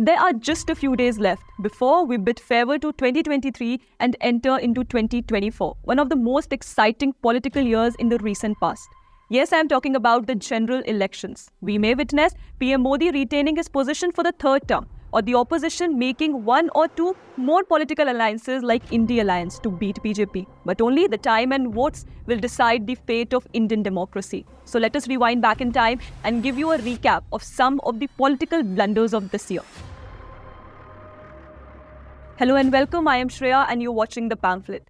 There are just a few days left before we bid farewell to 2023 and enter into 2024, one of the most exciting political years in the recent past. Yes, I am talking about the general elections. We may witness PM Modi retaining his position for the third term, or the opposition making one or two more political alliances like I.N.D.I.A to beat BJP. But only the time and votes will decide the fate of Indian democracy. So let us rewind back in time and give you a recap of some of the political blunders of this year. Hello and welcome, I am Shreya and you're watching the Pamphlet.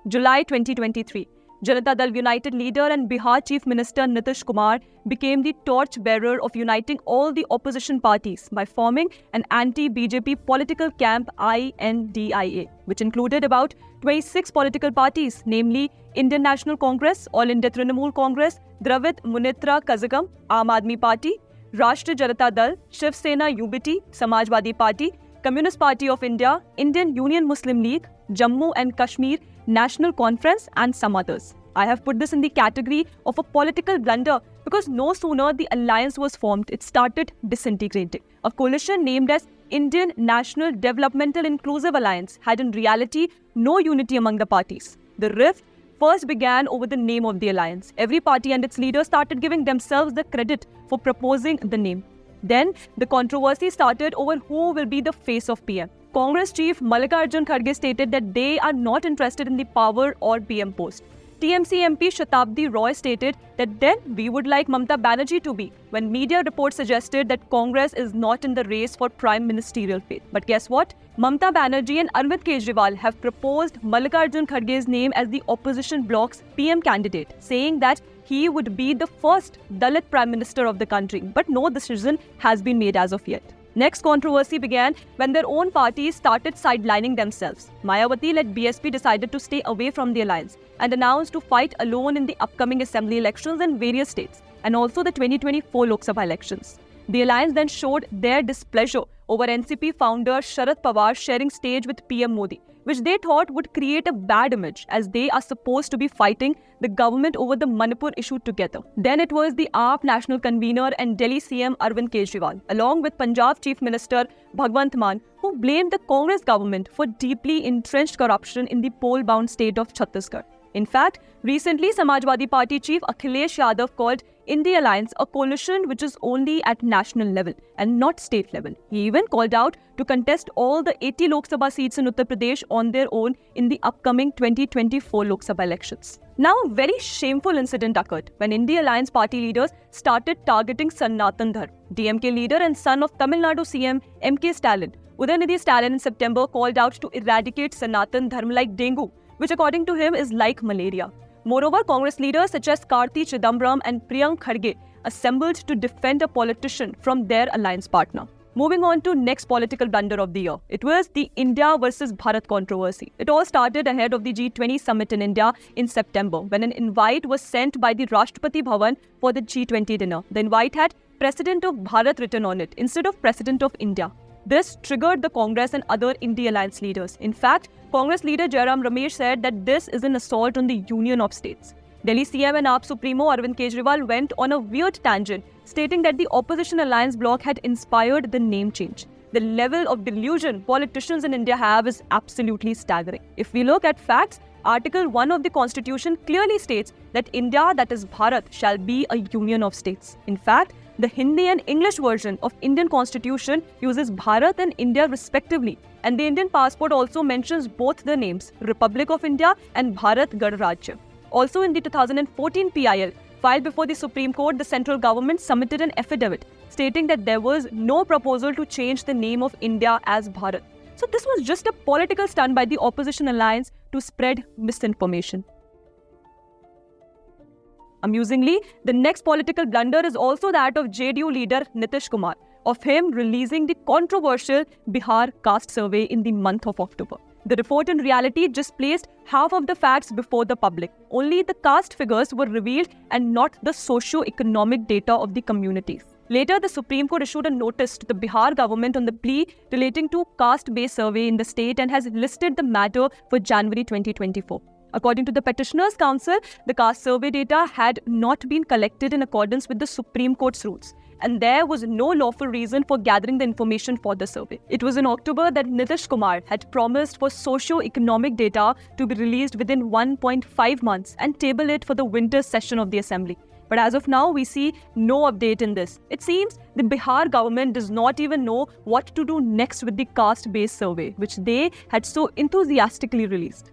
July 2023. Janata Dal United leader and Bihar Chief Minister Nitish Kumar became the torch-bearer of uniting all the opposition parties by forming an anti-BJP political camp I.N.D.I.A, which included about 26 political parties, namely Indian National Congress, All India Trinamool Congress, Dravid Munitra Kazhagam, Aam Aadmi Party, Rashtriya Janata Dal, Shiv Sena UBT, Samajwadi Party, Communist Party of India, Indian Union Muslim League, Jammu and Kashmir National Conference and some others. I have put this in the category of a political blunder because no sooner the alliance was formed, it started disintegrating. A coalition named as Indian National Developmental Inclusive Alliance had in reality no unity among the parties. The rift first began over the name of the alliance. Every party and its leaders started giving themselves the credit for proposing the name. Then the controversy started over who will be the face of PM. Congress chief Mallikarjun Kharge stated that they are not interested in the power or PM post. TMC MP Shatabdi Roy stated that then we would like Mamata Banerjee to be, when media reports suggested that Congress is not in the race for prime ministerial fate. But guess what? Mamata Banerjee and Arvind Kejriwal have proposed Mallikarjun Kharge's name as the opposition bloc's PM candidate, saying that he would be the first Dalit Prime Minister of the country. But no decision has been made as of yet. Next controversy began when their own parties started sidelining themselves. Mayawati-led BSP decided to stay away from the alliance and announced to fight alone in the upcoming assembly elections in various states and also the 2024 Lok Sabha elections. The alliance then showed their displeasure over NCP founder Sharad Pawar sharing stage with PM Modi, which they thought would create a bad image as they are supposed to be fighting the government over the Manipur issue together. Then it was the AAP national convener and Delhi CM Arvind Kejriwal, along with Punjab Chief Minister Bhagwant Mann, who blamed the Congress government for deeply entrenched corruption in the poll-bound state of Chhattisgarh. In fact, recently Samajwadi Party Chief Akhilesh Yadav called Indialliance a coalition which is only at national level and not state level. He even called out to contest all the 80 Lok Sabha seats in Uttar Pradesh on their own in the upcoming 2024 Lok Sabha elections. Now, a very shameful incident occurred when Indialliance party leaders started targeting Sanatana Dharma. DMK leader and son of Tamil Nadu CM M.K. Stalin, Udaynithi Stalin in September called out to eradicate Sanatana Dharma like dengue, which according to him is like malaria. Moreover, Congress leaders such as Karti Chidambaram and Priyank Kharge assembled to defend a politician from their alliance partner. Moving on to next political blunder of the year. It was the India versus Bharat controversy. It all started ahead of the G20 summit in India in September when an invite was sent by the Rashtrapati Bhavan for the G20 dinner. The invite had President of Bharat written on it instead of President of India. This triggered the Congress and other India-alliance leaders. In fact, Congress leader Jairam Ramesh said that this is an assault on the union of states. Delhi CM and AAP Supremo Arvind Kejriwal went on a weird tangent, stating that the opposition alliance bloc had inspired the name change. The level of delusion politicians in India have is absolutely staggering. If we look at facts, Article 1 of the Constitution clearly states that India, that is Bharat, shall be a union of states. In fact, the Hindi and English version of Indian Constitution uses Bharat and India respectively, and the Indian passport also mentions both the names, Republic of India and Bharat Ganrajya. Also in the 2014 PIL, filed before the Supreme Court, the central government submitted an affidavit stating that there was no proposal to change the name of India as Bharat. So this was just a political stunt by the opposition alliance to spread misinformation. Amusingly, the next political blunder is also that of JDU leader Nitish Kumar, of him releasing the controversial Bihar caste survey in the month of October. The report in reality just placed half of the facts before the public. Only the caste figures were revealed and not the socio-economic data of the communities. Later, the Supreme Court issued a notice to the Bihar government on the plea relating to caste-based survey in the state and has listed the matter for January 2024. According to the Petitioners' Council, the caste survey data had not been collected in accordance with the Supreme Court's rules, and there was no lawful reason for gathering the information for the survey. It was in October that Nitish Kumar had promised for socio-economic data to be released within 1.5 months and table it for the winter session of the assembly. But as of now, we see no update in this. It seems the Bihar government does not even know what to do next with the caste-based survey, which they had so enthusiastically released.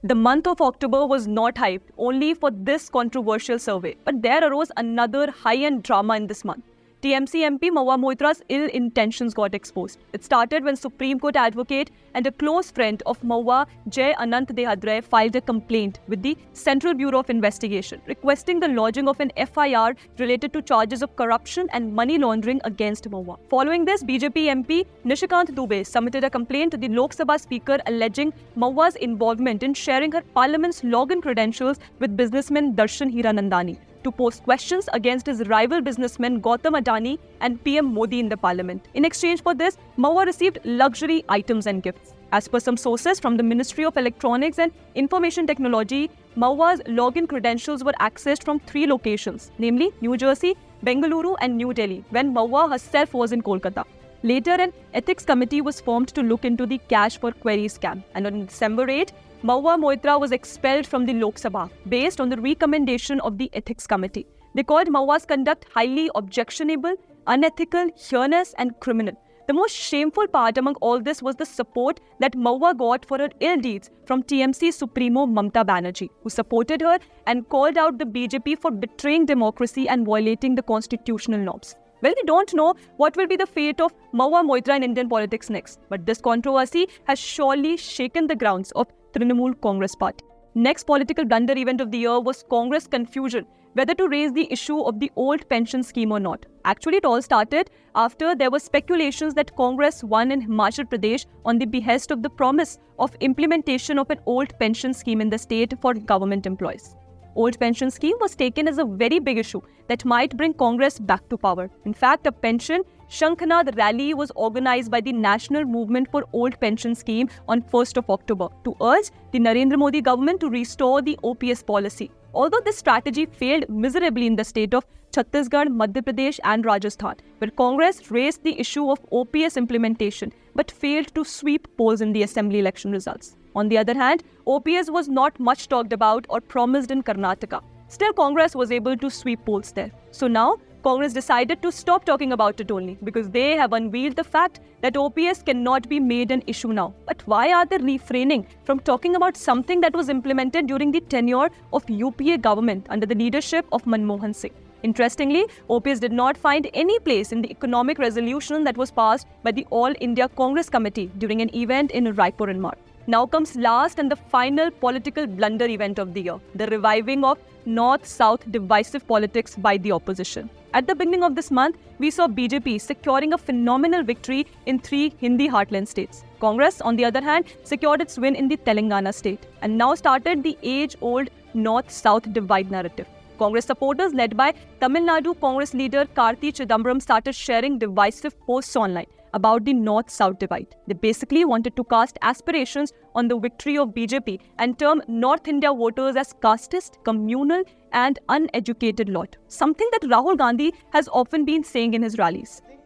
The month of October was not hyped only for this controversial survey, but there arose another high-end drama in this month. TMC MP Mahua Moitra's ill intentions got exposed. It started when Supreme Court advocate and a close friend of Mahua, Jai Anant Dehadre, filed a complaint with the Central Bureau of Investigation, requesting the lodging of an FIR related to charges of corruption and money laundering against Mahua. Following this, BJP MP Nishikant Dubey submitted a complaint to the Lok Sabha Speaker alleging Mahua's involvement in sharing her parliament's login credentials with businessman Darshan Hiranandani to post questions against his rival businessmen Gautam Adani and PM Modi in the parliament. In exchange for this, Mahua received luxury items and gifts. As per some sources from the Ministry of Electronics and Information Technology, Mahua's login credentials were accessed from 3 locations, namely New Jersey, Bengaluru and New Delhi, when Mahua herself was in Kolkata. Later, an ethics committee was formed to look into the cash for query scam, and on December 8, Mahua Moitra was expelled from the Lok Sabha based on the recommendation of the Ethics Committee. They called Mahua's conduct highly objectionable, unethical, heinous and criminal. The most shameful part among all this was the support that Mahua got for her ill deeds from TMC Supremo Mamata Banerjee, who supported her and called out the BJP for betraying democracy and violating the constitutional norms. Well, we don't know what will be the fate of Mahua Moitra in Indian politics next, but this controversy has surely shaken the grounds of Trinamool Congress Party. Next political blunder event of the year was Congress confusion whether to raise the issue of the old pension scheme or not. Actually, it all started after there were speculations that Congress won in Himachal Pradesh on the behest of the promise of implementation of an old pension scheme in the state for government employees. Old pension scheme was taken as a very big issue that might bring Congress back to power. In fact, a pension Shankhanad rally was organized by the National Movement for Old Pension Scheme on 1st of October to urge the Narendra Modi government to restore the OPS policy. Although this strategy failed miserably in the state of Chhattisgarh, Madhya Pradesh and Rajasthan, where Congress raised the issue of OPS implementation but failed to sweep polls in the assembly election results. On the other hand, OPS was not much talked about or promised in Karnataka. Still, Congress was able to sweep polls there. So now, Congress decided to stop talking about it only because they have unveiled the fact that OPS cannot be made an issue now. But why are they refraining from talking about something that was implemented during the tenure of UPA government under the leadership of Manmohan Singh? Interestingly, OPS did not find any place in the economic resolution that was passed by the All India Congress Committee during an event in Raipur in March. Now comes last and the final political blunder event of the year, the reviving of North-South divisive politics by the opposition. At the beginning of this month, we saw BJP securing a phenomenal victory in 3 Hindi heartland states. Congress, on the other hand, secured its win in the Telangana state and now started the age-old North-South divide narrative. Congress supporters led by Tamil Nadu Congress leader Karthi Chidambaram started sharing divisive posts online about the North-South divide. They basically wanted to cast aspirations on the victory of BJP and term North India voters as casteist, communal and uneducated lot, something that Rahul Gandhi has often been saying in his rallies. I think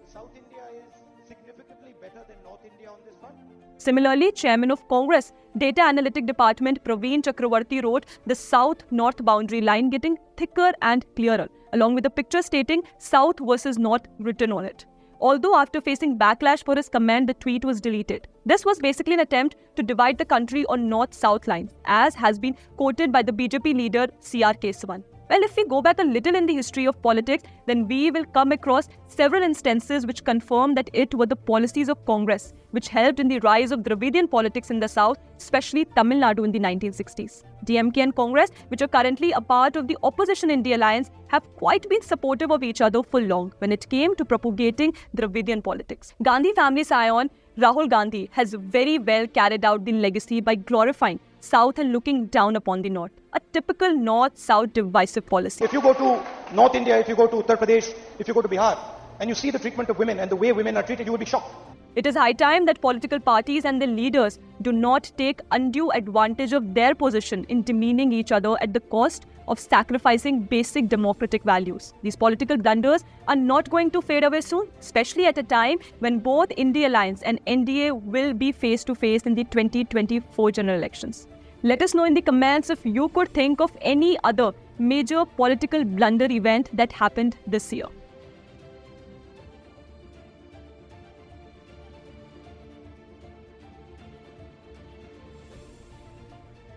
South India is significantly better than North India on this front. Similarly, Chairman of Congress Data Analytic Department Praveen Chakravarti wrote the South-North boundary line getting thicker and clearer, along with a picture stating South versus North written on it. Although after facing backlash for his comment, the tweet was deleted. This was basically an attempt to divide the country on North-South lines, as has been quoted by the BJP leader C.R. Kesavan. Well, if we go back a little in the history of politics, then we will come across several instances which confirm that it were the policies of Congress which helped in the rise of Dravidian politics in the south, especially Tamil Nadu in the 1960s. DMK and Congress, which are currently a part of the opposition India-alliance, have quite been supportive of each other for long when it came to propagating Dravidian politics. Gandhi family scion Rahul Gandhi has very well carried out the legacy by glorifying South and looking down upon the North. A typical North-South divisive policy. If you go to North India, if you go to Uttar Pradesh, if you go to Bihar, and you see the treatment of women and the way women are treated, you will be shocked. It is high time that political parties and their leaders do not take undue advantage of their position in demeaning each other at the cost of sacrificing basic democratic values. These political blunders are not going to fade away soon, especially at a time when both indialliance and I.N.D.A. will be face to face in the 2024 general elections. Let us know in the comments if you could think of any other major political blunder event that happened this year.